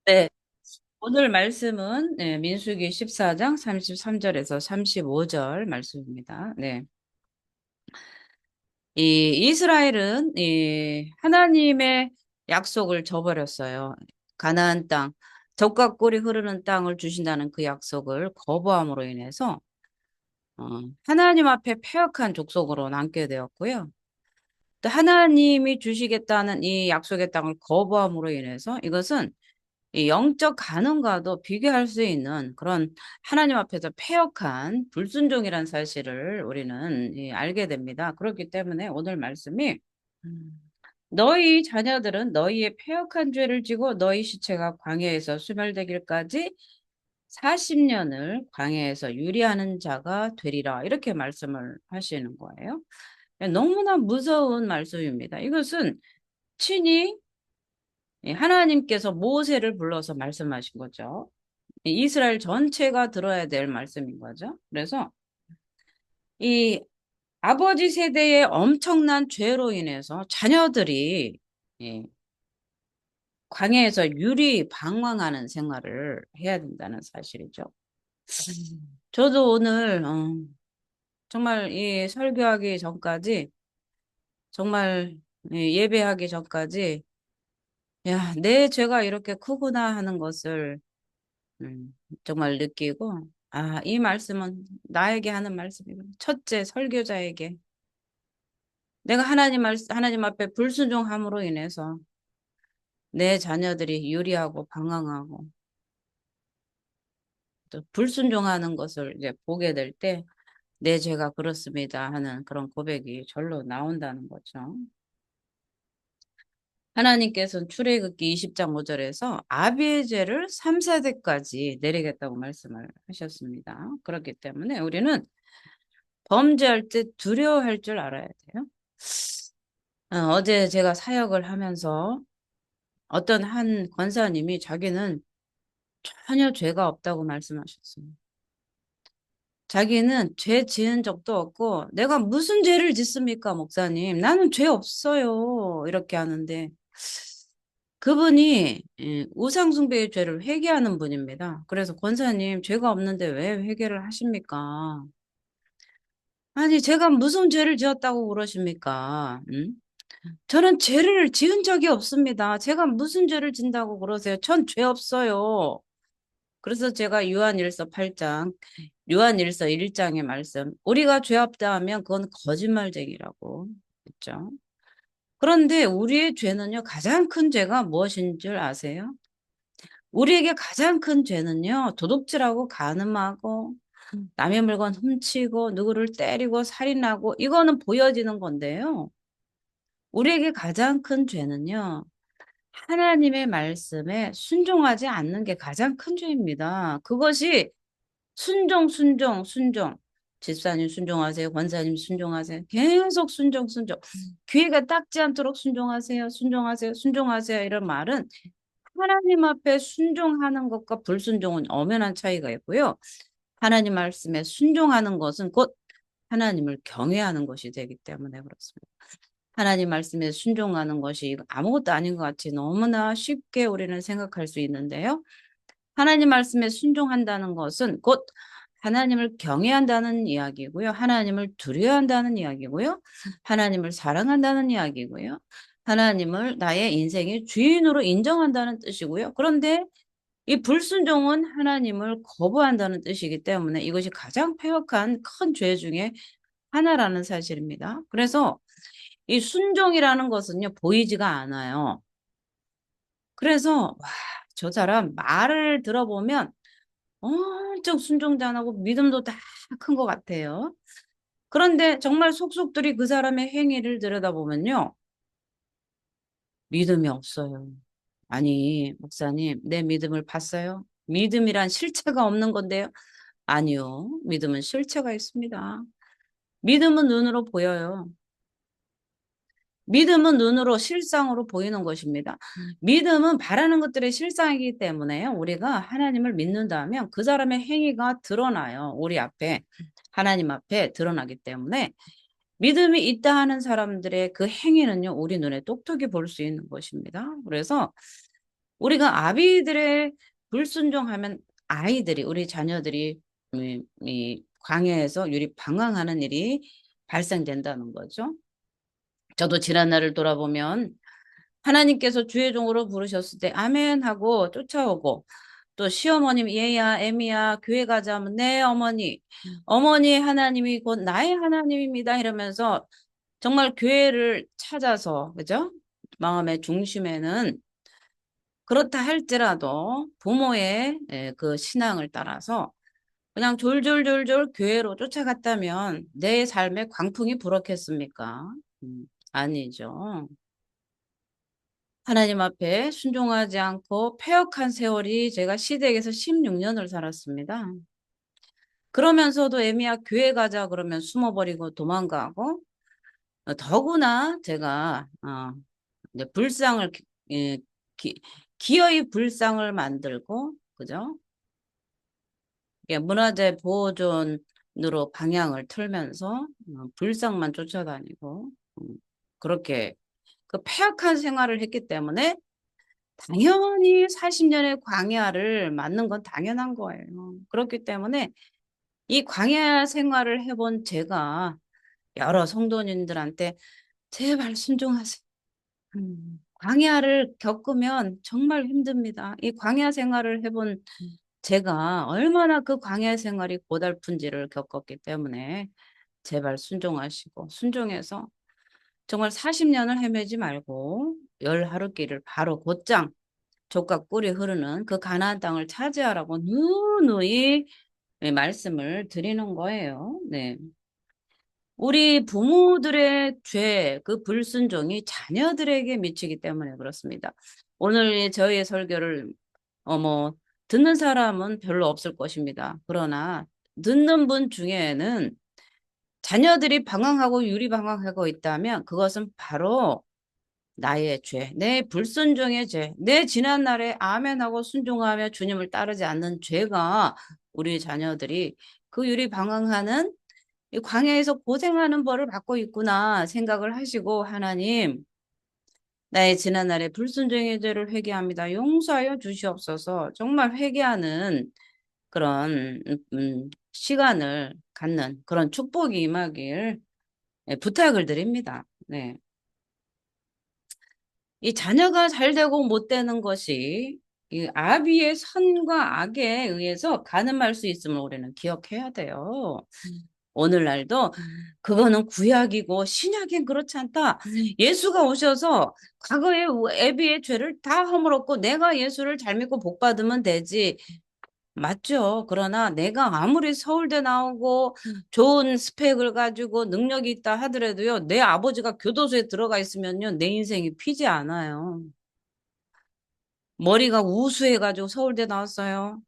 네, 오늘 말씀은 민수기 14장 33절에서 35절 말씀입니다. 네. 이 이스라엘은 하나님의 약속을 저버렸어요. 가나안 땅, 젖과 꿀이 흐르는 땅을 주신다는 그 약속을 거부함으로 인해서 하나님 앞에 패역한 족속으로 남게 되었고요. 또 하나님이 주시겠다는 이 약속의 땅을 거부함으로 인해서 이것은 이 영적 가능과도 비교할 수 있는 그런 하나님 앞에서 패역한 불순종이라는 사실을 우리는 알게 됩니다. 그렇기 때문에 오늘 말씀이 음, 너희 자녀들은 너희의 패역한 죄를 지고 너희 시체가 광야에서 소멸되길까지 40년을 광야에서 유리하는 자가 되리라 이렇게 말씀을 하시는 거예요. 너무나 무서운 말씀입니다. 이것은 친히 하나님께서 모세를 불러서 말씀하신 거죠. 이스라엘 전체가 들어야 될 말씀인 거죠. 그래서 이 아버지 세대의 엄청난 죄로 인해서 자녀들이 예, 광야에서 유리 방황하는 생활을 해야 된다는 사실이죠. 저도 오늘 정말 이 설교하기 전까지 정말 예배하기 전까지 야, 내 죄가 이렇게 크구나 하는 것을 정말 느끼고, 아, 이 말씀은 나에게 하는 말씀이고, 첫째, 설교자에게. 내가 하나님 앞에 불순종함으로 인해서 내 자녀들이 유리하고 방황하고, 또 불순종하는 것을 이제 보게 될 때, 내 죄가 그렇습니다 하는 그런 고백이 절로 나온다는 거죠. 하나님께서는 출애굽기 20장 5절에서 아비의 죄를 3, 4대까지 내리겠다고 말씀을 하셨습니다. 그렇기 때문에 우리는 범죄할 때 두려워할 줄 알아야 돼요. 어제 제가 사역을 하면서 어떤 한 권사님이 자기는 전혀 죄가 없다고 말씀하셨어요. 자기는 죄 지은 적도 없고 내가 무슨 죄를 짓습니까, 목사님? 나는 죄 없어요. 이렇게 하는데 그분이 우상숭배의 죄를 회개하는 분입니다. 그래서 권사님, 죄가 없는데 왜 회개를 하십니까? 아니, 제가 무슨 죄를 지었다고 그러십니까? 응? 저는 죄를 지은 적이 없습니다. 제가 무슨 죄를 진다고 그러세요? 전 죄 없어요. 그래서 제가 요한일서 8장, 요한일서 1장의 말씀, 우리가 죄 없다 하면 그건 거짓말쟁이라고 했죠. 그런데 우리의 죄는요, 가장 큰 죄가 무엇인 줄 아세요? 우리에게 가장 큰 죄는요, 도둑질하고 간음하고 남의 물건 훔치고 누구를 때리고 살인하고 이거는 보여지는 건데요. 우리에게 가장 큰 죄는요, 하나님의 말씀에 순종하지 않는 게 가장 큰 죄입니다. 그것이 순종, 순종, 순종. 집사님 순종하세요. 권사님 순종하세요. 계속 순종, 순종. 귀가 닦지 않도록 순종하세요. 순종하세요. 순종하세요. 이런 말은 하나님 앞에 순종하는 것과 불순종은 엄연한 차이가 있고요. 하나님 말씀에 순종하는 것은 곧 하나님을 경외하는 것이 되기 때문에 그렇습니다. 하나님 말씀에 순종하는 것이 아무것도 아닌 것 같이 너무나 쉽게 우리는 생각할 수 있는데요. 하나님 말씀에 순종한다는 것은 곧 하나님을 경외한다는 이야기고요. 하나님을 두려워한다는 이야기고요. 하나님을 사랑한다는 이야기고요. 하나님을 나의 인생의 주인으로 인정한다는 뜻이고요. 그런데 이 불순종은 하나님을 거부한다는 뜻이기 때문에 이것이 가장 패역한 큰 죄 중에 하나라는 사실입니다. 그래서 이 순종이라는 것은요, 보이지가 않아요. 그래서, 와, 저 사람 말을 들어보면 엄청 순종자하고 믿음도 다 큰 것 같아요. 그런데 정말 속속들이 그 사람의 행위를 들여다보면요, 믿음이 없어요. 아니, 목사님, 내 믿음을 봤어요? 믿음이란 실체가 없는 건데요. 아니요. 믿음은 실체가 있습니다. 믿음은 눈으로 보여요. 믿음은 눈으로 실상으로 보이는 것입니다. 믿음은 바라는 것들의 실상이기 때문에요. 우리가 하나님을 믿는다면 그 사람의 행위가 드러나요. 우리 앞에, 하나님 앞에 드러나기 때문에 믿음이 있다 하는 사람들의 그 행위는요, 우리 눈에 똑똑히 볼 수 있는 것입니다. 그래서 우리가 아비들의 불순종하면 아이들이, 우리 자녀들이 이 광야에서 유리 방황하는 일이 발생된다는 거죠. 저도 지난 날을 돌아보면 하나님께서 주의 종으로 부르셨을 때 아멘 하고 쫓아오고, 또 시어머님 얘야 애미야 교회 가자 하면 네 어머니, 어머니 하나님이 곧 나의 하나님입니다 이러면서 정말 교회를 찾아서, 그죠? 마음의 중심에는 그렇다 할지라도 부모의 그 신앙을 따라서 그냥 졸졸졸졸 교회로 쫓아갔다면 내 삶에 광풍이 불었겠습니까? 아니죠. 하나님 앞에 순종하지 않고 패역한 세월이 제가 시댁에서 16년을 살았습니다. 그러면서도 애미야 교회 가자 그러면 숨어버리고 도망가고, 더구나 제가 이제 불상을 예, 기, 기어이 불상을 만들고, 그죠? 예, 문화재 보존으로 방향을 틀면서 불상만 쫓아다니고, 그렇게 그 폐악한 생활을 했기 때문에 당연히 40년의 광야를 맞는 건 당연한 거예요. 그렇기 때문에 이 광야 생활을 해본 제가 여러 성도님들한테 제발 순종하세요. 광야를 겪으면 정말 힘듭니다. 이 광야 생활을 해본 제가 얼마나 그 광야 생활이 고달픈지를 겪었기 때문에 제발 순종하시고, 순종해서 정말 40년을 헤매지 말고 열 하루길을 바로 곧장 족각 꿀이 흐르는 그 가나안 땅을 차지하라고 누누이 말씀을 드리는 거예요. 네. 우리 부모들의 죄, 그 불순종이 자녀들에게 미치기 때문에 그렇습니다. 오늘 저희의 설교를 뭐 듣는 사람은 별로 없을 것입니다. 그러나 듣는 분 중에는 자녀들이 방황하고 유리방황하고 있다면 그것은 바로 나의 죄, 내 불순종의 죄, 내 지난날에 아멘하고 순종하며 주님을 따르지 않는 죄가 우리 자녀들이 그 유리방황하는 이 광야에서 고생하는 벌을 받고 있구나 생각을 하시고, 하나님, 나의 지난날의 불순종의 죄를 회개합니다. 용서하여 주시옵소서. 정말 회개하는 그런 시간을 갖는 그런 축복이 임하길 부탁을 드립니다. 네. 이 자녀가 잘 되고 못 되는 것이 이 아비의 선과 악에 의해서 가늠할 수 있음을 우리는 기억해야 돼요. 오늘날도 그거는 구약이고 신약엔 그렇지 않다. 예수가 오셔서 과거의 애비의 죄를 다 허물었고 내가 예수를 잘 믿고 복 받으면 되지. 맞죠. 그러나 내가 아무리 서울대 나오고 좋은 스펙을 가지고 능력이 있다 하더라도요, 내 아버지가 교도소에 들어가 있으면요, 내 인생이 피지 않아요. 머리가 우수해가지고 서울대 나왔어요.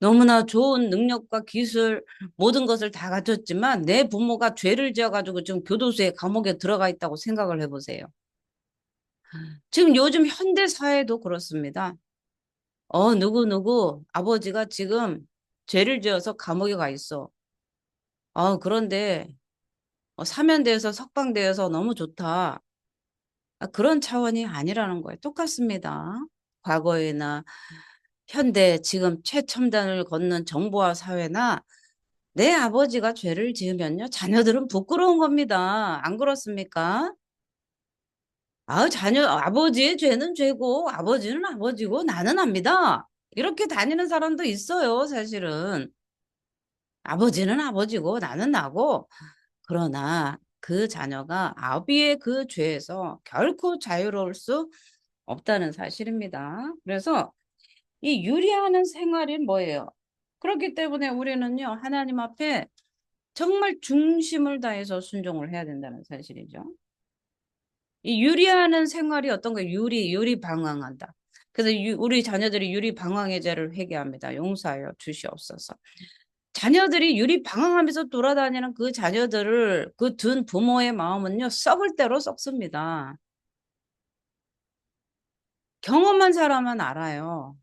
너무나 좋은 능력과 기술, 모든 것을 다 갖췄지만 내 부모가 죄를 지어가지고 지금 교도소에 감옥에 들어가 있다고 생각을 해보세요. 지금 요즘 현대 사회도 그렇습니다. 누구 아버지가 지금 죄를 지어서 감옥에 가 있어. 그런데 사면대에서 석방되어서 너무 좋다. 그런 차원이 아니라는 거예요. 똑같습니다. 과거에나 현대 지금 최첨단을 걷는 정보화 사회나 내 아버지가 죄를 지으면요, 자녀들은 부끄러운 겁니다. 안 그렇습니까? 아버지의 죄는 죄고, 아버지는 아버지고, 나는 압니다. 이렇게 다니는 사람도 있어요, 사실은. 아버지는 아버지고, 나는 나고, 그러나 그 자녀가 아비의 그 죄에서 결코 자유로울 수 없다는 사실입니다. 그래서 이 유리하는 생활이 뭐예요? 그렇기 때문에 우리는요, 하나님 앞에 정말 중심을 다해서 순종을 해야 된다는 사실이죠. 이 유리하는 생활이 어떤 거예요? 유리 방황한다. 그래서 우리 자녀들이 유리 방황의 죄를 회개합니다. 용서하여 주시옵소서. 자녀들이 유리 방황하면서 돌아다니는 그 자녀들을 그 둔 부모의 마음은요, 썩을 대로 썩습니다. 경험한 사람은 알아요.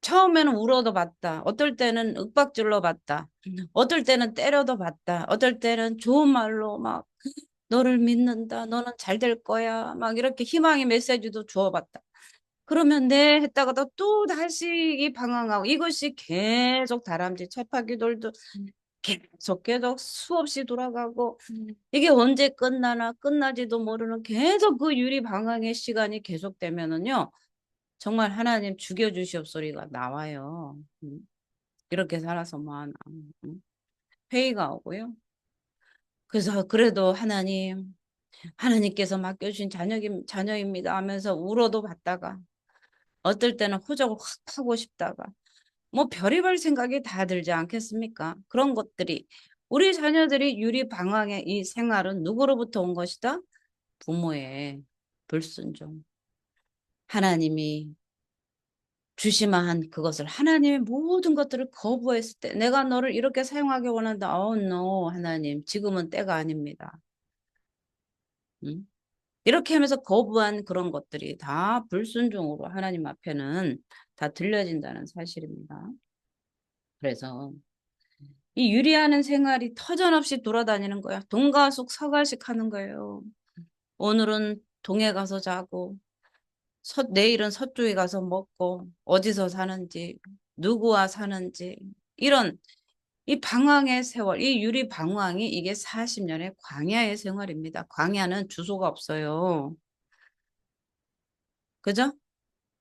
처음에는 울어도 봤다. 어떨 때는 윽박질러 봤다. 어떨 때는 때려도 봤다. 어떨 때는 좋은 말로 막 너를 믿는다. 너는 잘 될 거야. 막 이렇게 희망의 메시지도 주어봤다. 그러면 네 했다가도 또 다시 이 방황하고 이것이 계속 다람쥐 채파기돌도 계속 수없이 돌아가고 이게 언제 끝나나 끝나지도 모르는 계속 그 유리 방황의 시간이 계속되면은요 정말 하나님 죽여주시옵소리가 나와요. 이렇게 살아서 뭐하나. 회의가 오고요. 그래서 그래도 하나님께서 맡겨주신 자녀입니다 하면서 울어도 받다가 어떨 때는 호적을 확 하고 싶다가 뭐 별의별 생각이 다 들지 않겠습니까? 그런 것들이 우리 자녀들이 유리 방황의 이 생활은 누구로부터 온 것이다? 부모의 불순종. 하나님이 주시만 그것을 하나님의 모든 것들을 거부했을 때 내가 너를 이렇게 사용하기 원한다. no, 하나님 지금은 때가 아닙니다. 응? 이렇게 하면서 거부한 그런 것들이 다 불순종으로 하나님 앞에는 다 들려진다는 사실입니다. 그래서 이 유리하는 생활이 터전없이 돌아다니는 거야. 동가숙 서가식 하는 거예요. 오늘은 동해 가서 자고 내일은 서쪽에 가서 먹고 어디서 사는지 누구와 사는지 이런 이 방황의 세월, 이 유리 방황이 이게 40년의 광야의 생활입니다. 광야는 주소가 없어요. 그죠?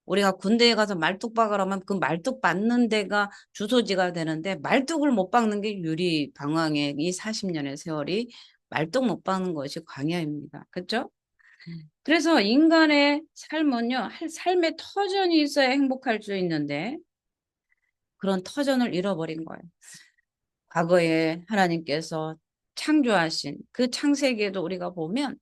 우리가 군대에 가서 말뚝 박으라면 그 말뚝 박는 데가 주소지가 되는데 말뚝을 못 박는 게 유리 방황의 이 40년의 세월이 말뚝 못 박는 것이 광야입니다. 그렇죠? 그래서 인간의 삶은요, 삶의 터전이 있어야 행복할 수 있는데 그런 터전을 잃어버린 거예요. 과거에 하나님께서 창조하신 그 창세기에도 우리가 보면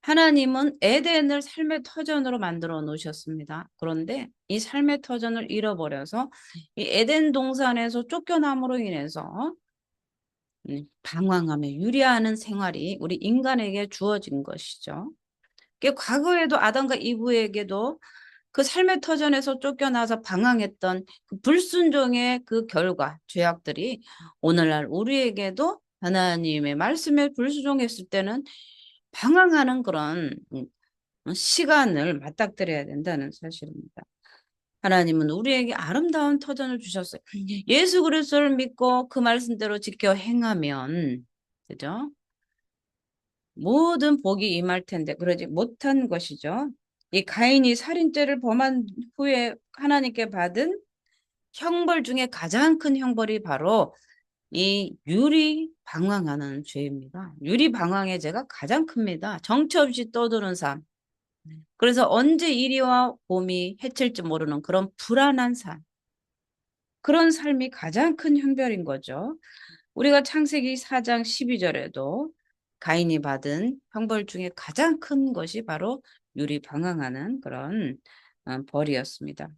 하나님은 에덴을 삶의 터전으로 만들어 놓으셨습니다. 그런데 이 삶의 터전을 잃어버려서 이 에덴 동산에서 쫓겨남으로 인해서 방황하며 유리하는 생활이 우리 인간에게 주어진 것이죠. 과거에도 아담과 이브에게도 그 삶의 터전에서 쫓겨나서 방황했던 그 불순종의 그 결과, 죄악들이 오늘날 우리에게도 하나님의 말씀에 불순종했을 때는 방황하는 그런 시간을 맞닥뜨려야 된다는 사실입니다. 하나님은 우리에게 아름다운 터전을 주셨어요. 예수 그리스도를 믿고 그 말씀대로 지켜 행하면, 그죠? 모든 복이 임할 텐데 그러지 못한 것이죠. 이 가인이 살인죄를 범한 후에 하나님께 받은 형벌 중에 가장 큰 형벌이 바로 이 유리 방황하는 죄입니다. 유리 방황의 죄가 가장 큽니다. 정처 없이 떠도는 삶. 그래서 언제 이리와 봄이 해칠지 모르는 그런 불안한 삶. 그런 삶이 가장 큰 형벌인 거죠. 우리가 창세기 4장 12절에도 가인이 받은 형벌 중에 가장 큰 것이 바로 유리 방황하는 그런 벌이었습니다.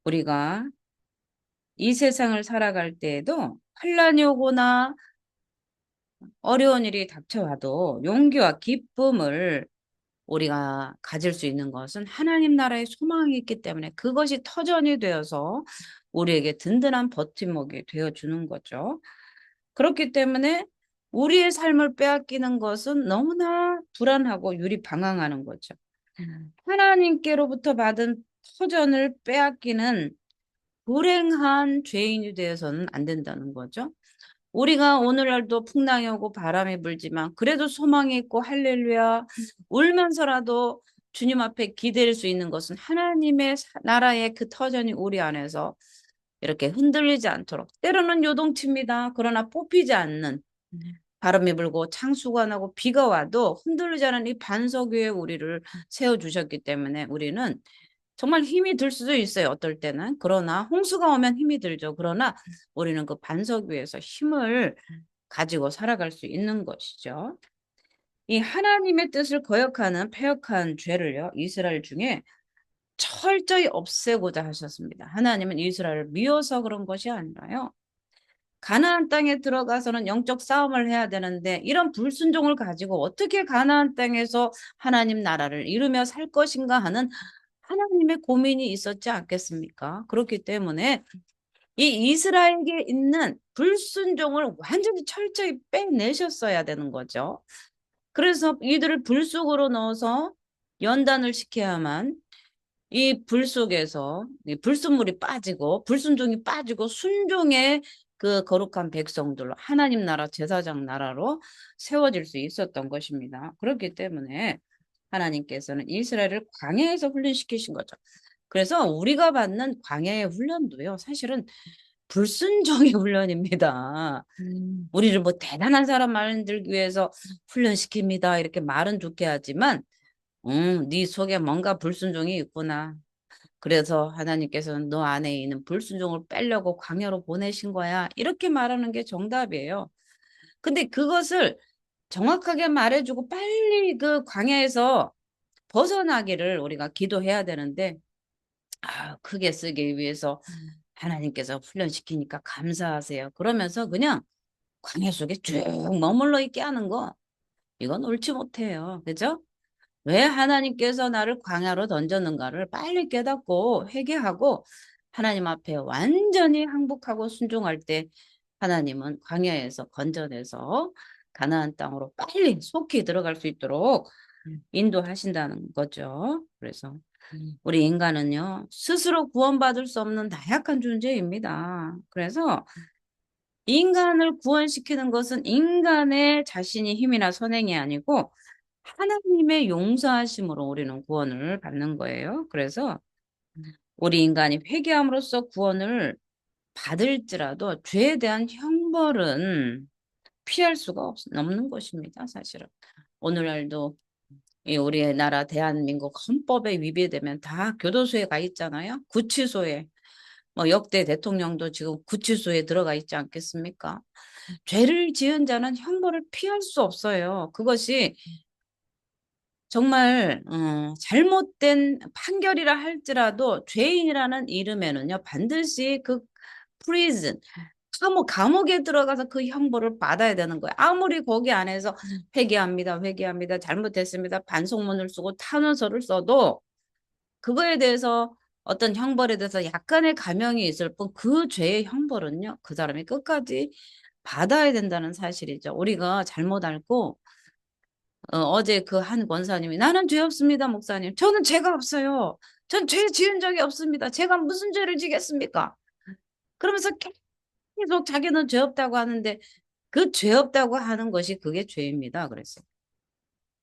우리가 이 세상을 살아갈 때에도 환란이 오거나 어려운 일이 닥쳐와도 용기와 기쁨을 우리가 가질 수 있는 것은 하나님 나라의 소망이 있기 때문에 그것이 터전이 되어서 우리에게 든든한 버팀목이 되어주는 거죠. 그렇기 때문에 우리의 삶을 빼앗기는 것은 너무나 불안하고 유리방황하는 거죠. 하나님께로부터 받은 터전을 빼앗기는 불행한 죄인이 되어서는 안 된다는 거죠. 우리가 오늘날도 풍랑이 오고 바람이 불지만 그래도 소망이 있고 할렐루야 울면서라도 주님 앞에 기댈 수 있는 것은 하나님의 나라의 그 터전이 우리 안에서 이렇게 흔들리지 않도록 때로는 요동칩니다. 그러나 뽑히지 않는 바람이 불고 창수가 나고 비가 와도 흔들리지 않은 이 반석 위에 우리를 세워주셨기 때문에 우리는 정말 힘이 들 수도 있어요. 어떨 때는. 그러나 홍수가 오면 힘이 들죠. 그러나 우리는 그 반석 위에서 힘을 가지고 살아갈 수 있는 것이죠. 이 하나님의 뜻을 거역하는 패역한 죄를요. 이스라엘 중에 철저히 없애고자 하셨습니다. 하나님은 이스라엘을 미워서 그런 것이 아니라요. 가나안 땅에 들어가서는 영적 싸움을 해야 되는데 이런 불순종을 가지고 어떻게 가나안 땅에서 하나님 나라를 이루며 살 것인가 하는 하나님의 고민이 있었지 않겠습니까? 그렇기 때문에 이 이스라엘에게 있는 불순종을 완전히 철저히 빼내셨어야 되는 거죠. 그래서 이들을 불 속으로 넣어서 연단을 시켜야만 이 불 속에서 이 불순물이 빠지고 불순종이 빠지고 순종의 그 거룩한 백성들로 하나님 나라 제사장 나라로 세워질 수 있었던 것입니다. 그렇기 때문에 하나님께서는 이스라엘을 광야에서 훈련시키신 거죠. 그래서 우리가 받는 광야의 훈련도요, 사실은 불순종의 훈련입니다. 우리를 뭐 대단한 사람 만들기 위해서 훈련시킵니다. 이렇게 말은 좋게 하지만, 네 속에 뭔가 불순종이 있구나. 그래서 하나님께서는 너 안에 있는 불순종을 빼려고 광야로 보내신 거야. 이렇게 말하는 게 정답이에요. 근데 그것을 정확하게 말해주고 빨리 그 광야에서 벗어나기를 우리가 기도해야 되는데, 크게 쓰기 위해서 하나님께서 훈련시키니까 감사하세요. 그러면서 그냥 광야 속에 쭉 머물러 있게 하는 거, 이건 옳지 못해요. 그죠? 왜 하나님께서 나를 광야로 던졌는가를 빨리 깨닫고 회개하고 하나님 앞에 완전히 항복하고 순종할 때 하나님은 광야에서 건져내서 가나안 땅으로 빨리 속히 들어갈 수 있도록 인도하신다는 거죠. 그래서 우리 인간은요, 스스로 구원받을 수 없는 나약한 존재입니다. 그래서 인간을 구원시키는 것은 인간의 자신이 힘이나 선행이 아니고 하나님의 용서하심으로 우리는 구원을 받는 거예요. 그래서 우리 인간이 회개함으로써 구원을 받을지라도 죄에 대한 형벌은 피할 수가 없는 것입니다. 사실은. 오늘날도 이 우리나라 대한민국 헌법에 위배되면 다 교도소에 가 있잖아요. 구치소에. 뭐 역대 대통령도 지금 구치소에 들어가 있지 않겠습니까? 죄를 지은 자는 형벌을 피할 수 없어요. 그것이 정말 잘못된 판결이라 할지라도 죄인이라는 이름에는요 반드시 그 프리즌 감옥에 들어가서 그 형벌을 받아야 되는 거예요. 아무리 거기 안에서 회개합니다, 회개합니다, 잘못했습니다, 반성문을 쓰고 탄원서를 써도 그거에 대해서 어떤 형벌에 대해서 약간의 감형이 있을 뿐 그 죄의 형벌은요 그 사람이 끝까지 받아야 된다는 사실이죠. 우리가 잘못 알고 어제 그 한 권사님이 나는 죄 없습니다, 목사님. 저는 죄가 없어요. 전 죄 지은 적이 없습니다. 제가 무슨 죄를 지겠습니까? 그러면서 계속 자기는 죄 없다고 하는데 그 죄 없다고 하는 것이 그게 죄입니다. 그래서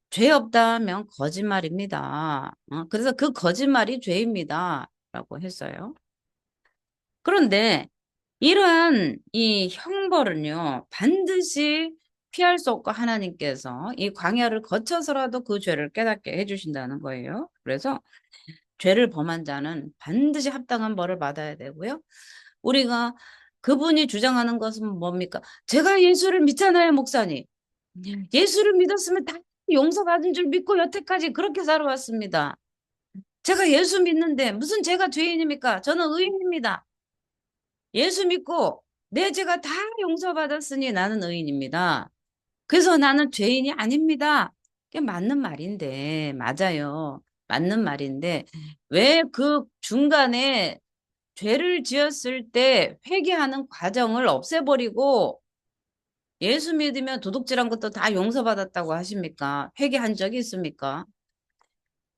죄 없다면 거짓말입니다. 그래서 그 거짓말이 죄입니다. 라고 했어요. 그런데 이러한 이 형벌은요, 반드시 피할 수 없고 하나님께서 이 광야를 거쳐서라도 그 죄를 깨닫게 해주신다는 거예요. 그래서 죄를 범한 자는 반드시 합당한 벌을 받아야 되고요. 우리가 그분이 주장하는 것은 뭡니까? 제가 예수를 믿잖아요, 목사님. 예수를 믿었으면 다 용서받은 줄 믿고 여태까지 그렇게 살아왔습니다. 제가 예수 믿는데 무슨 제가 죄인입니까? 저는 의인입니다. 예수 믿고 내 죄가 다 용서받았으니 나는 의인입니다. 그래서 나는 죄인이 아닙니다. 그게 맞는 말인데, 맞아요. 맞는 말인데, 왜 그 중간에 죄를 지었을 때 회개하는 과정을 없애버리고 예수 믿으면 도둑질한 것도 다 용서받았다고 하십니까? 회개한 적이 있습니까?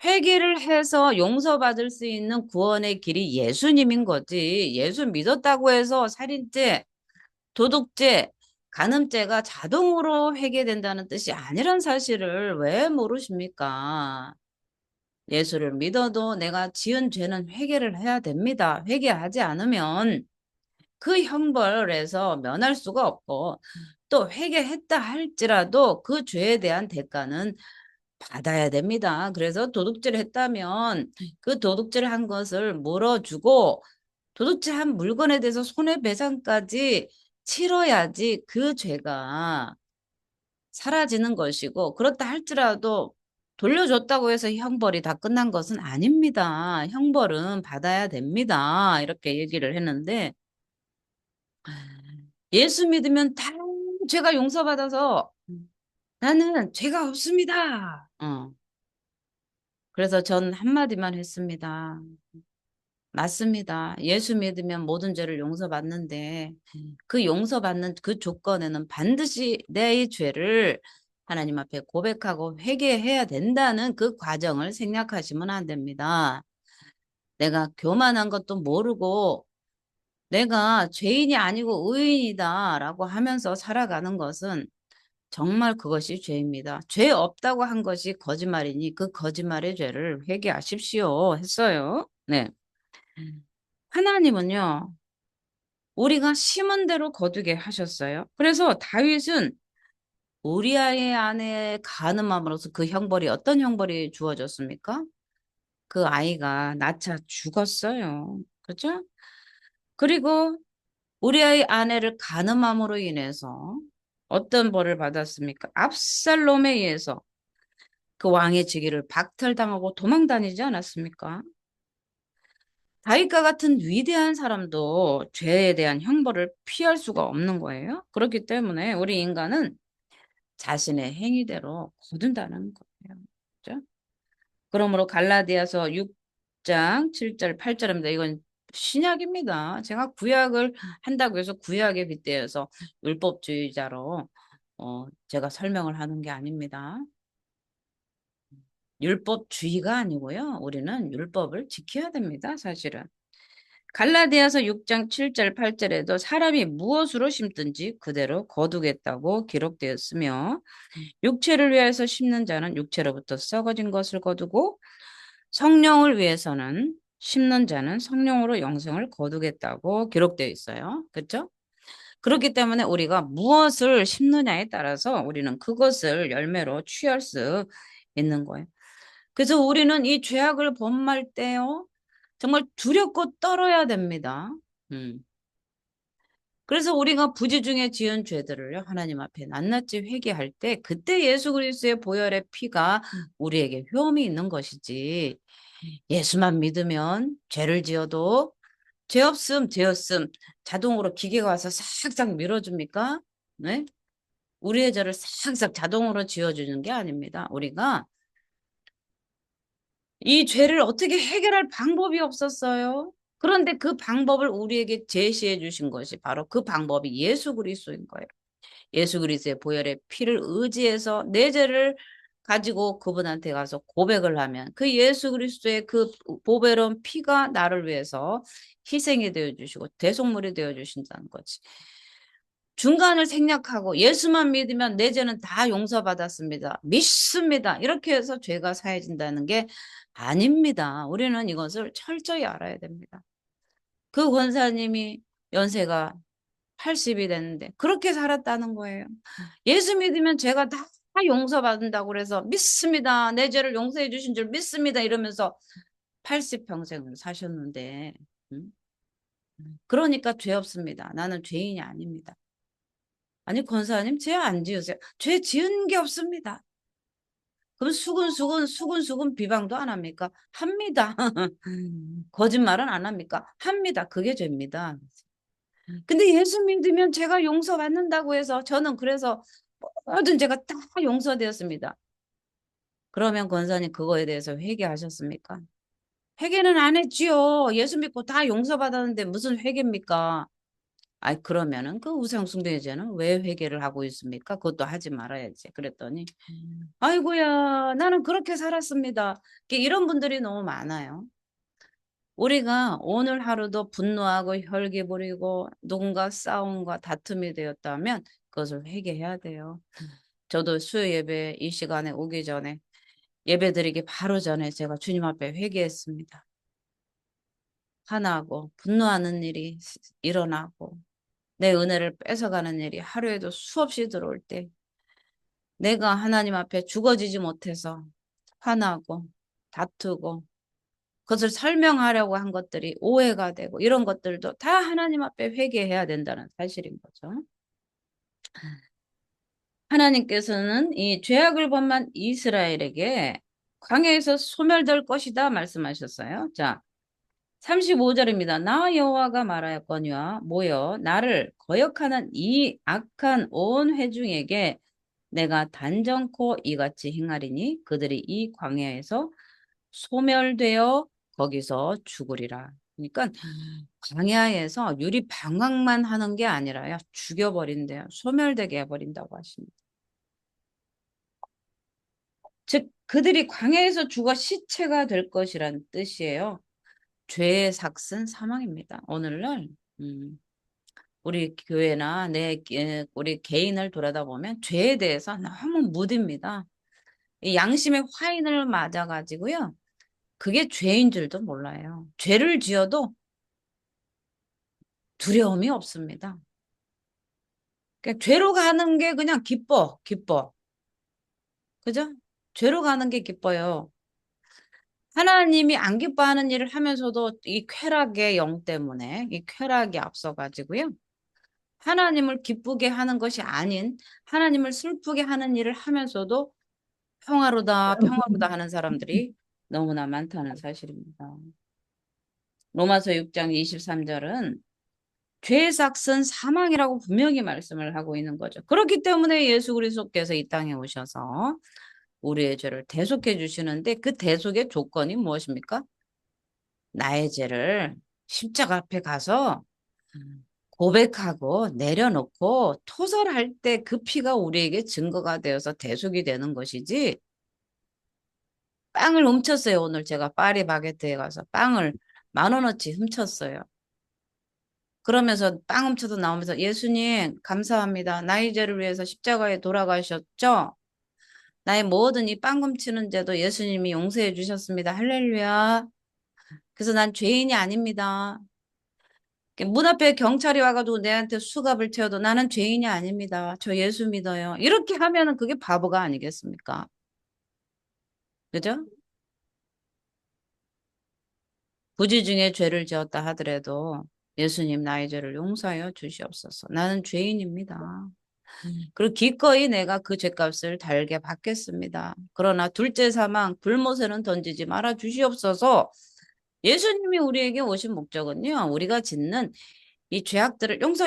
회개를 해서 용서받을 수 있는 구원의 길이 예수님인 거지. 예수 믿었다고 해서 살인죄, 도둑죄, 간음죄가 자동으로 회개된다는 뜻이 아니란 사실을 왜 모르십니까? 예수를 믿어도 내가 지은 죄는 회개를 해야 됩니다. 회개하지 않으면 그 형벌에서 면할 수가 없고 또 회개했다 할지라도 그 죄에 대한 대가는 받아야 됩니다. 그래서 도둑질을 했다면 그 도둑질을 한 것을 물어주고 도둑질한 물건에 대해서 손해배상까지 치러야지 그 죄가 사라지는 것이고 그렇다 할지라도 돌려줬다고 해서 형벌이 다 끝난 것은 아닙니다. 형벌은 받아야 됩니다. 이렇게 얘기를 했는데 예수 믿으면 다 죄가 용서받아서 나는 죄가 없습니다. 그래서 전 한마디만 했습니다. 맞습니다. 예수 믿으면 모든 죄를 용서받는데 그 용서받는 그 조건에는 반드시 내 죄를 하나님 앞에 고백하고 회개해야 된다는 그 과정을 생략하시면 안 됩니다. 내가 교만한 것도 모르고 내가 죄인이 아니고 의인이다라고 하면서 살아가는 것은 정말 그것이 죄입니다. 죄 없다고 한 것이 거짓말이니 그 거짓말의 죄를 회개하십시오 했어요. 네. 하나님은요, 우리가 심은 대로 거두게 하셨어요. 그래서 다윗은 우리아의 아내의 간음함으로써 그 형벌이 어떤 형벌이 주어졌습니까? 그 아이가 낳자 죽었어요. 그렇죠? 그리고 우리아의 아내를 간음함으로 인해서 어떤 벌을 받았습니까? 압살롬에 의해서 그 왕의 직위를 박탈당하고 도망다니지 않았습니까? 다윗과 같은 위대한 사람도 죄에 대한 형벌을 피할 수가 없는 거예요. 그렇기 때문에 우리 인간은 자신의 행위대로 거둔다는 거예요. 그죠? 그러므로 갈라디아서 6장 7절 8절입니다. 이건 신약입니다. 제가 구약을 한다고 해서 구약에 빗대어서 율법주의자로 제가 설명을 하는 게 아닙니다. 율법주의가 아니고요. 우리는 율법을 지켜야 됩니다. 사실은. 갈라디아서 6장 7절 8절에도 사람이 무엇으로 심든지 그대로 거두겠다고 기록되었으며 육체를 위해서 심는 자는 육체로부터 썩어진 것을 거두고 성령을 위해서는 심는 자는 성령으로 영생을 거두겠다고 기록되어 있어요. 그렇죠? 그렇기 때문에 우리가 무엇을 심느냐에 따라서 우리는 그것을 열매로 취할 수 있는 거예요. 그래서 우리는 이 죄악을 범할 때요, 정말 두렵고 떨어야 됩니다. 음. 그래서 우리가 부지 중에 지은 죄들을요, 하나님 앞에 낱낱이 회개할 때, 그때 예수 그리스도의 보혈의 피가 우리에게 효험이 있는 것이지, 예수만 믿으면 죄를 지어도 죄 없음, 죄 없음, 자동으로 기계가 와서 싹싹 밀어줍니까? 네? 우리의 죄를 싹싹 자동으로 지워주는 게 아닙니다. 우리가 이 죄를 어떻게 해결할 방법이 없었어요. 그런데 그 방법을 우리에게 제시해 주신 것이 바로 그 방법이 예수 그리스도인 거예요. 예수 그리스도의 보혈의 피를 의지해서 내 죄를 가지고 그분한테 가서 고백을 하면 그 예수 그리스도의 그 보배로운 피가 나를 위해서 희생이 되어 주시고 대속물이 되어 주신다는 거지. 중간을 생략하고 예수만 믿으면 내 죄는 다 용서받았습니다. 믿습니다. 이렇게 해서 죄가 사해진다는 게 아닙니다. 우리는 이것을 철저히 알아야 됩니다. 그 권사님이 연세가 80이 됐는데 그렇게 살았다는 거예요. 예수 믿으면 죄가 다 용서받는다고 그래서 믿습니다. 내 죄를 용서해 주신 줄 믿습니다. 이러면서 80평생을 사셨는데 그러니까 죄 없습니다. 나는 죄인이 아닙니다. 아니 권사님 죄 안 지으세요? 죄 지은 게 없습니다. 그럼 수근수근 비방도 안 합니까? 합니다. 거짓말은 안 합니까? 합니다. 그게 죄입니다. 근데 예수 믿으면 제가 용서받는다고 해서 저는 그래서 모든 죄가 다 용서되었습니다. 그러면 권사님 그거에 대해서 회개하셨습니까? 회개는 안 했지요. 예수 믿고 다 용서받았는데 무슨 회개입니까? 아이 그러면은 그 우상숭배죄는 왜 회개를 하고 있습니까? 그것도 하지 말아야지. 그랬더니 아이고야 나는 그렇게 살았습니다. 이런 분들이 너무 많아요. 우리가 오늘 하루도 분노하고 혈기 부리고 누군가 싸움과 다툼이 되었다면 그것을 회개해야 돼요. 저도 수요 예배 이 시간에 오기 전에 예배 드리기 바로 전에 제가 주님 앞에 회개했습니다. 화나고 분노하는 일이 일어나고 내 은혜를 뺏어가는 일이 하루에도 수없이 들어올 때 내가 하나님 앞에 죽어지지 못해서 화나고 다투고 그것을 설명하려고 한 것들이 오해가 되고 이런 것들도 다 하나님 앞에 회개해야 된다는 사실인 거죠. 하나님께서는 이 죄악을 범한 이스라엘에게 광야에서 소멸될 것이다 말씀하셨어요. 자, 35절입니다. 나 여호와가 말하였거니와 모여 나를 거역하는 이 악한 온 회중에게 내가 단정코 이같이 행하리니 그들이 이 광야에서 소멸되어 거기서 죽으리라. 그러니까 광야에서 유리 방황만 하는 게 아니라요. 죽여버린대요. 소멸되게 해버린다고 하십니다. 즉 그들이 광야에서 죽어 시체가 될 것이란 뜻이에요. 죄의 삭은 사망입니다. 오늘날 우리 교회나 우리 개인을 돌아다 보면 죄에 대해서 너무 무딥니다. 이 양심의 화인을 맞아가지고요. 그게 죄인 줄도 몰라요. 죄를 지어도 두려움이 없습니다. 그러니까 죄로 가는 게 그냥 기뻐, 기뻐. 그죠? 죄로 가는 게 기뻐요. 하나님이 안 기뻐하는 일을 하면서도 이 쾌락의 영 때문에 이 쾌락이 앞서가지고요. 하나님을 기쁘게 하는 것이 아닌 하나님을 슬프게 하는 일을 하면서도 평화로다, 평화로다 하는 사람들이 너무나 많다는 사실입니다. 로마서 6장 23절은 죄의 삭은 사망이라고 분명히 말씀을 하고 있는 거죠. 그렇기 때문에 예수 그리스도께서 이 땅에 오셔서 우리의 죄를 대속해 주시는데 그 대속의 조건이 무엇입니까? 나의 죄를 십자가 앞에 가서 고백하고 내려놓고 토설할 때 그 피가 우리에게 증거가 되어서 대속이 되는 것이지. 빵을 훔쳤어요. 오늘 제가 파리 바게트에 가서 빵을 10,000원어치 훔쳤어요. 그러면서 빵 훔쳐서 나오면서 예수님 감사합니다. 나의 죄를 위해서 십자가에 돌아가셨죠? 나의 모든 이 빵 훔치는 죄도 예수님이 용서해 주셨습니다. 할렐루야. 그래서 난 죄인이 아닙니다. 문 앞에 경찰이 와가지고 내한테 수갑을 채워도 나는 죄인이 아닙니다. 저 예수 믿어요. 이렇게 하면은 그게 바보가 아니겠습니까? 그죠? 부지 중에 죄를 지었다 하더라도 예수님 나의 죄를 용서하여 주시옵소서. 나는 죄인입니다. 그리고 기꺼이 내가 그 죄값을 달게 받겠습니다. 그러나 둘째 사망 불못에는 던지지 말아 주시옵소서. 예수님이 우리에게 오신 목적은요. 우리가 짓는 이 죄악들을 용서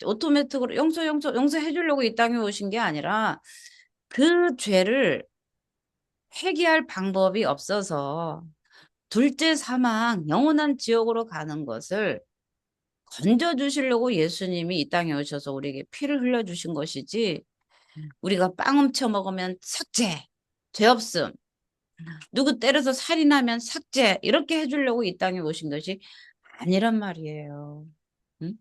오토매틱으로 용서해 주려고 이 땅에 오신 게 아니라 그 죄를 회개할 방법이 없어서 둘째 사망 영원한 지옥으로 가는 것을 건져 주시려고 예수님이 이 땅에 오셔서 우리에게 피를 흘려 주신 것이지 우리가 빵 훔쳐 먹으면 삭제, 죄 없음, 누구 때려서 살인하면 삭제 이렇게 해주려고 이 땅에 오신 것이 아니란 말이에요. 응?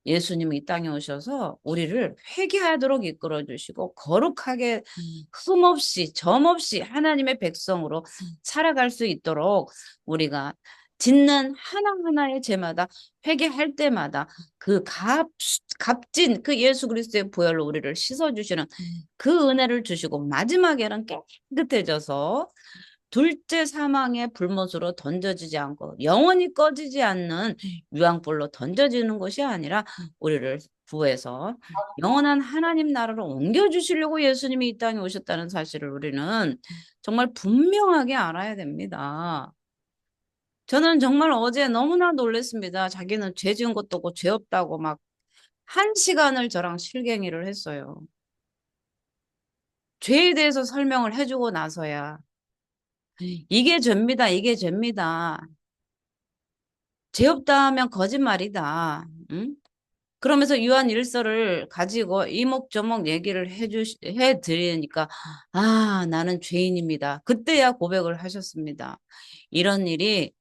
예수님이 이 땅에 오셔서 우리를 회개하도록 이끌어 주시고 거룩하게 흠없이 점없이 하나님의 백성으로 살아갈 수 있도록 우리가 짓는 하나하나의 죄마다 회개할 때마다 그 값진 그 예수 그리스도의 보혈로 우리를 씻어주시는 그 은혜를 주시고 마지막에는 깨끗해져서 둘째 사망의 불못으로 던져지지 않고 영원히 꺼지지 않는 유황불로 던져지는 것이 아니라 우리를 구해서 영원한 하나님 나라로 옮겨주시려고 예수님이 이 땅에 오셨다는 사실을 우리는 정말 분명하게 알아야 됩니다. 저는 정말 어제 너무나 놀랐습니다. 자기는 죄 지은 것도 없고 죄 없다고 막 1시간을 저랑 실갱이를 했어요. 죄에 대해서 설명을 해주고 나서야 이게 죄입니다. 이게 죄입니다. 죄 없다 하면 거짓말이다. 응? 그러면서 유한 일서를 가지고 이목저목 얘기를 해드리니까, 아, 나는 죄인입니다. 그때야 고백을 하셨습니다. 이런 일이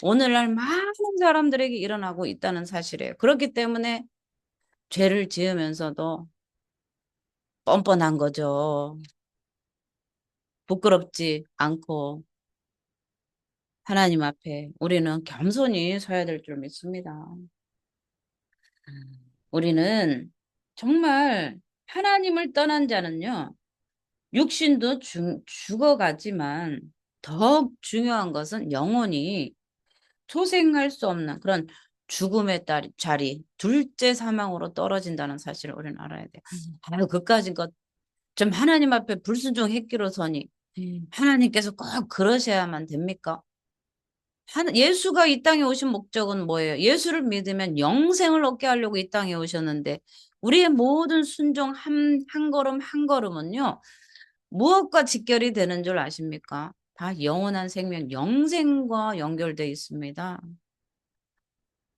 오늘날 많은 사람들에게 일어나고 있다는 사실이에요. 그렇기 때문에 죄를 지으면서도 뻔뻔한 거죠. 부끄럽지 않고 하나님 앞에 우리는 겸손히 서야 될 줄 믿습니다. 우리는 정말 하나님을 떠난 자는요, 육신도 죽어가지만 더욱 중요한 것은 영원히 소생할 수 없는 그런 죽음의 자리, 둘째 사망으로 떨어진다는 사실을 우리는 알아야 돼요. 아유, 그까짓 것, 좀 하나님 앞에 불순종했기로서니 하나님께서 꼭 그러셔야만 됩니까? 예수가 이 땅에 오신 목적은 뭐예요? 예수를 믿으면 영생을 얻게 하려고 이 땅에 오셨는데 우리의 모든 순종 한 걸음 한 걸음은요. 무엇과 직결이 되는 줄 아십니까? 다 영원한 생명, 영생과 연결되어 있습니다.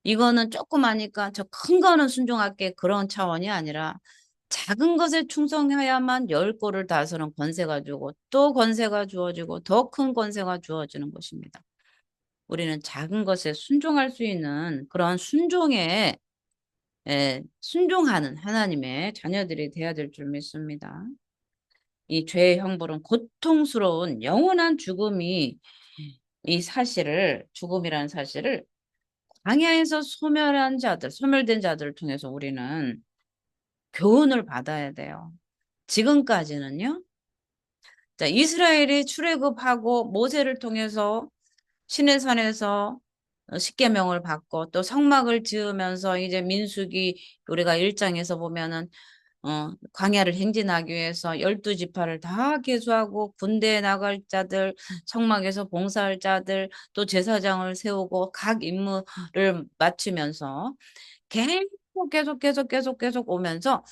이거는 조금 하니까 저 큰 거는 순종할게 그런 차원이 아니라 작은 것에 충성해야만 열 골을 다스는 권세가 주고 또 권세가 주어지고 더 큰 권세가 주어지는 것입니다. 우리는 작은 것에 순종할 수 있는 그런 순종하는 하나님의 자녀들이 되어야 될 줄 믿습니다. 이 죄의 형벌은 고통스러운 영원한 죽음이라는 사실을 광야에서 소멸된 자들을 통해서 우리는 교훈을 받아야 돼요. 지금까지는요. 자, 이스라엘이 출애굽하고 모세를 통해서 시내산에서 십계명을 받고 또 성막을 지으면서 이제 민수기 우리가 1장에서 보면은 광야를 행진하기 위해서 12지파를 다 계수하고 군대에 나갈 자들, 성막에서 봉사할 자들, 또 제사장을 세우고 각 임무를 맞추면서 계속 오면서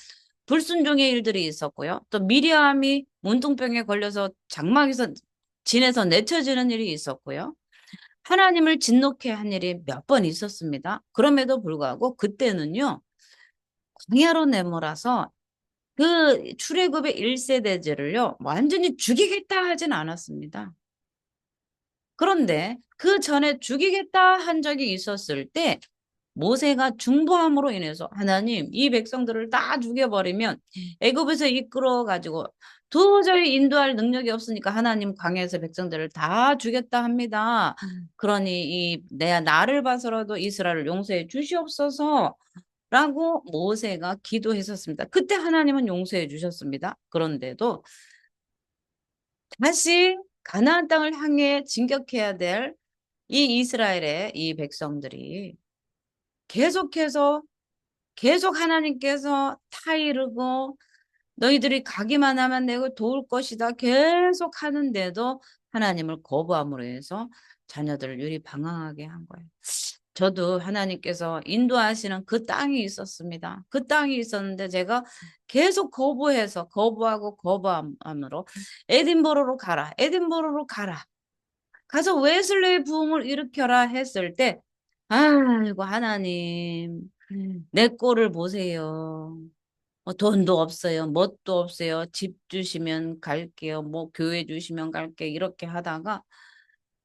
불순종의 일들이 있었고요. 또 미리암이 문둥병에 걸려서 장막에서 진에서 내쳐지는 일이 있었고요. 하나님을 진노케 한 일이 몇 번 있었습니다. 그럼에도 불구하고 그때는요. 광야로 내몰아서 그 출애굽의 1세대들을요. 완전히 죽이겠다 하진 않았습니다. 그런데 그 전에 죽이겠다 한 적이 있었을 때 모세가 중보함으로 인해서 하나님 이 백성들을 다 죽여버리면 애굽에서 이끌어 가지고 도저히 인도할 능력이 없으니까 하나님 광야에서 백성들을 다 죽였다 합니다. 그러니 나를 봐서라도 이스라엘을 용서해 주시옵소서. 라고 모세가 기도했었습니다. 그때 하나님은 용서해 주셨습니다. 그런데도 다시 가나안 땅을 향해 진격해야 될 이 이스라엘의 이 백성들이 계속해서 계속 하나님께서 타이르고 너희들이 가기만 하면 내가 도울 것이다 계속 하는데도 하나님을 거부함으로 해서 자녀들을 유리방황하게 한 거예요. 저도 하나님께서 인도하시는 그 땅이 있었습니다. 그 땅이 있었는데 제가 계속 거부함으로 에딘버러로 가라, 에딘버러로 가라. 가서 웨슬레의 부흥을 일으켜라 했을 때 아이고 하나님 내 꼴을 보세요. 돈도 없어요. 뭣도 없어요. 집 주시면 갈게요. 뭐 교회 주시면 갈게요. 이렇게 하다가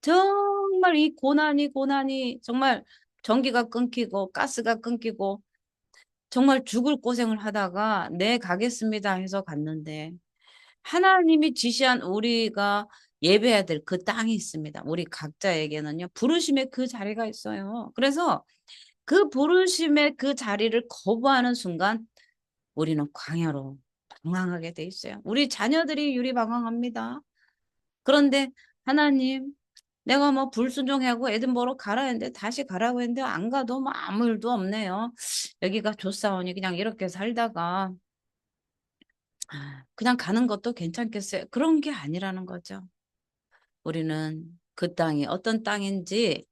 정말 이 고난이 정말 전기가 끊기고 가스가 끊기고 정말 죽을 고생을 하다가 네 가겠습니다 해서 갔는데 하나님이 지시한 우리가 예배해야 될 그 땅이 있습니다. 우리 각자에게는요. 부르심의 그 자리가 있어요. 그래서 그 부르심의 그 자리를 거부하는 순간 우리는 광야로 방황하게 돼 있어요. 우리 자녀들이 유리방황합니다. 그런데 하나님 내가 뭐 불순종하고 에든버러 가라 했는데 다시 가라고 했는데 안 가도 뭐 아무 일도 없네요. 여기가 좋사오니 그냥 이렇게 살다가 그냥 가는 것도 괜찮겠어요. 그런 게 아니라는 거죠. 우리는 그 땅이 어떤 땅인지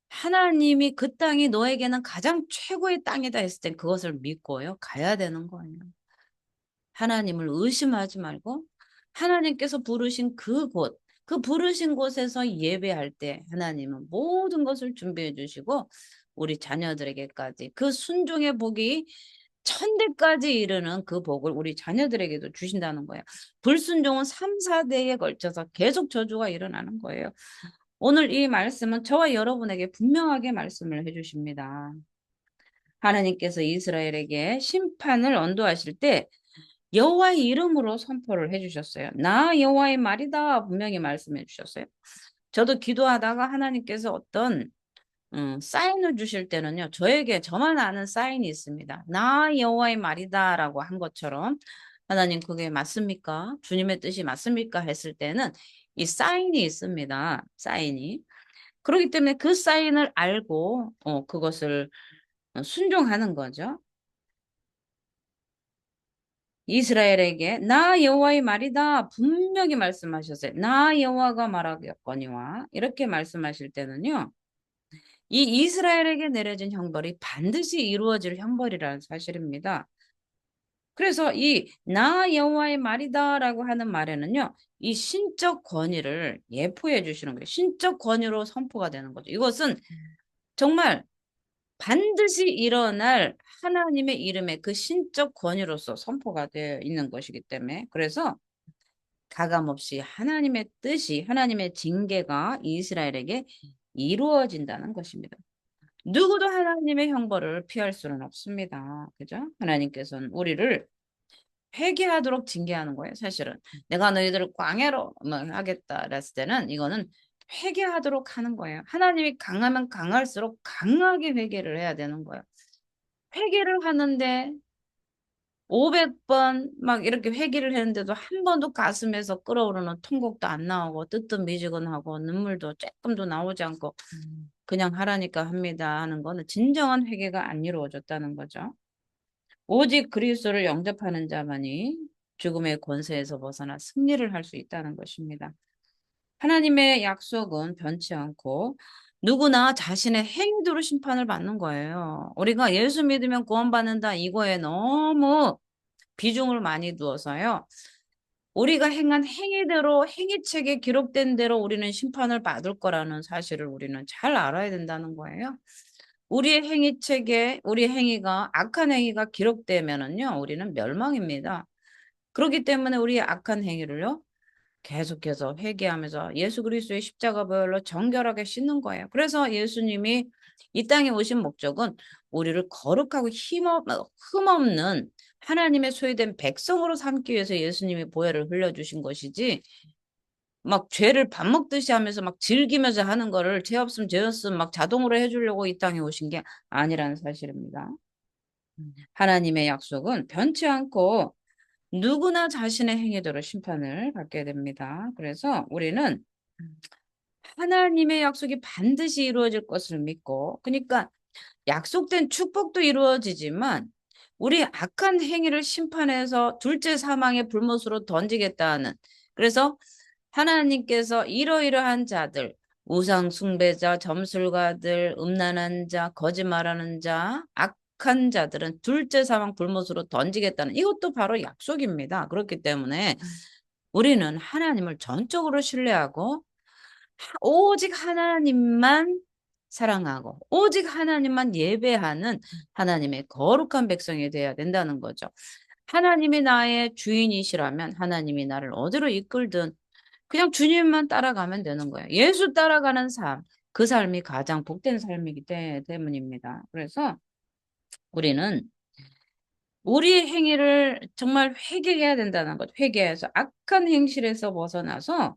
하나님이 그 땅이 너에게는 가장 최고의 땅이다 했을 땐 그것을 믿고요. 가야 되는 거예요. 하나님을 의심하지 말고 하나님께서 부르신 그 부르신 곳에서 예배할 때 하나님은 모든 것을 준비해 주시고 우리 자녀들에게까지 그 순종의 복이 천대까지 이르는 그 복을 우리 자녀들에게도 주신다는 거예요. 불순종은 3, 4대에 걸쳐서 계속 저주가 일어나는 거예요. 오늘 이 말씀은 저와 여러분에게 분명하게 말씀을 해주십니다. 하나님께서 이스라엘에게 심판을 언도하실 때 여호와의 이름으로 선포를 해주셨어요. 나 여호와의 말이다 분명히 말씀해 주셨어요. 저도 기도하다가 하나님께서 어떤 사인을 주실 때는요. 저만 아는 사인이 있습니다. 나 여호와의 말이다라고 한 것처럼 하나님 그게 맞습니까? 주님의 뜻이 맞습니까? 했을 때는 이 사인이 있습니다. 사인이. 그렇기 때문에 그 사인을 알고 그것을 순종하는 거죠. 이스라엘에게 나 여호와의 말이다 분명히 말씀하셨어요. 나 여호와가 말하겠거니와 이렇게 말씀하실 때는요. 이 이스라엘에게 내려진 형벌이 반드시 이루어질 형벌이라는 사실입니다. 그래서 이 나 여호와의 말이다라고 하는 말에는요. 이 신적 권위를 예포해 주시는 거예요. 신적 권위로 선포가 되는 거죠. 이것은 정말 반드시 일어날 하나님의 이름의 그 신적 권위로서 선포가 되어 있는 것이기 때문에 그래서 가감없이 하나님의 뜻이 하나님의 징계가 이스라엘에게 이루어진다는 것입니다. 누구도 하나님의 형벌을 피할 수는 없습니다. 그죠? 하나님께서는 우리를 회개하도록 징계하는 거예요, 사실은. 내가 너희들을 광야로 뭐 하겠다 그랬을 때는 이거는 회개하도록 하는 거예요. 하나님이 강하면 강할수록 강하게 회개를 해야 되는 거예요. 회개를 하는데 500번 막 이렇게 회개를 했는데도 한 번도 가슴에서 끓어오르는 통곡도 안 나오고 뜨뜻미지근하고 눈물도 조금도 나오지 않고 그냥 하라니까 합니다 하는 거는 진정한 회개가 안 이루어졌다는 거죠. 오직 그리스도를 영접하는 자만이 죽음의 권세에서 벗어나 승리를 할 수 있다는 것입니다. 하나님의 약속은 변치 않고 누구나 자신의 행위대로 심판을 받는 거예요. 우리가 예수 믿으면 구원받는다 이거에 너무 비중을 많이 두어서요. 우리가 행한 행위대로 행위책에 기록된 대로 우리는 심판을 받을 거라는 사실을 우리는 잘 알아야 된다는 거예요. 우리의 행위책에 우리 행위가 악한 행위가 기록되면은요, 우리는 멸망입니다. 그렇기 때문에 우리의 악한 행위를요, 계속해서 회개하면서 예수 그리스도의 십자가 보혈로 정결하게 씻는 거예요. 그래서 예수님이 이 땅에 오신 목적은 우리를 거룩하고 흠없는 하나님의 소유된 백성으로 삼기 위해서 예수님이 보혈을 흘려주신 것이지 막 죄를 밥 먹듯이 하면서 막 즐기면서 하는 거를 죄 없음 죄 없음 막 자동으로 해주려고 이 땅에 오신 게 아니라는 사실입니다. 하나님의 약속은 변치 않고 누구나 자신의 행위대로 심판을 받게 됩니다. 그래서 우리는 하나님의 약속이 반드시 이루어질 것을 믿고, 그러니까 약속된 축복도 이루어지지만 우리 악한 행위를 심판해서 둘째 사망의 불못으로 던지겠다는 그래서 하나님께서 이러이러한 자들 우상 숭배자, 점술가들, 음란한 자, 거짓말하는 자, 악한 자들은 둘째 사망 불못으로 던지겠다는 이것도 바로 약속입니다. 그렇기 때문에 우리는 하나님을 전적으로 신뢰하고 오직 하나님만 사랑하고 오직 하나님만 예배하는 하나님의 거룩한 백성이 되어야 된다는 거죠. 하나님이 나의 주인이시라면 하나님이 나를 어디로 이끌든 그냥 주님만 따라가면 되는 거예요. 예수 따라가는 삶, 그 삶이 가장 복된 삶이기 때문입니다. 그래서 우리는 우리의 행위를 정말 회개해야 된다는 것. 회개해서 악한 행실에서 벗어나서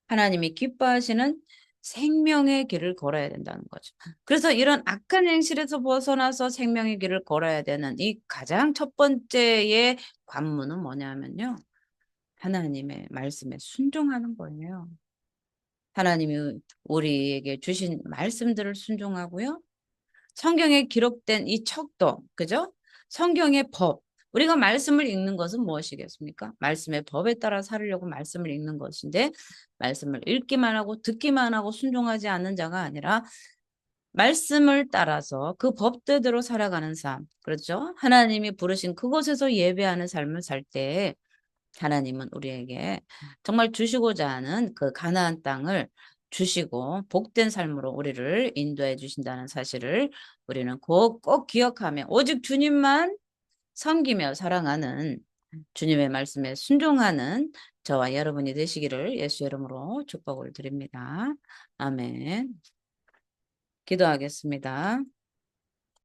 하나님이 기뻐하시는 생명의 길을 걸어야 된다는 거죠. 그래서 이런 악한 행실에서 벗어나서 생명의 길을 걸어야 되는 이 가장 첫 번째의 관문은 뭐냐면요. 하나님의 말씀에 순종하는 거예요. 하나님이 우리에게 주신 말씀들을 순종하고요. 성경에 기록된 이 척도, 그죠? 성경의 법. 우리가 말씀을 읽는 것은 무엇이겠습니까? 말씀의 법에 따라 살으려고 말씀을 읽는 것인데, 말씀을 읽기만 하고 듣기만 하고 순종하지 않는 자가 아니라, 말씀을 따라서 그 법대로 살아가는 삶. 그렇죠? 하나님이 부르신 그곳에서 예배하는 삶을 살 때, 하나님은 우리에게 정말 주시고자 하는 그 가나안 땅을 주시고 복된 삶으로 우리를 인도해 주신다는 사실을 우리는 꼭 기억하며 오직 주님만 섬기며 사랑하는 주님의 말씀에 순종하는 저와 여러분이 되시기를 예수 이름으로 축복을 드립니다. 아멘. 기도하겠습니다.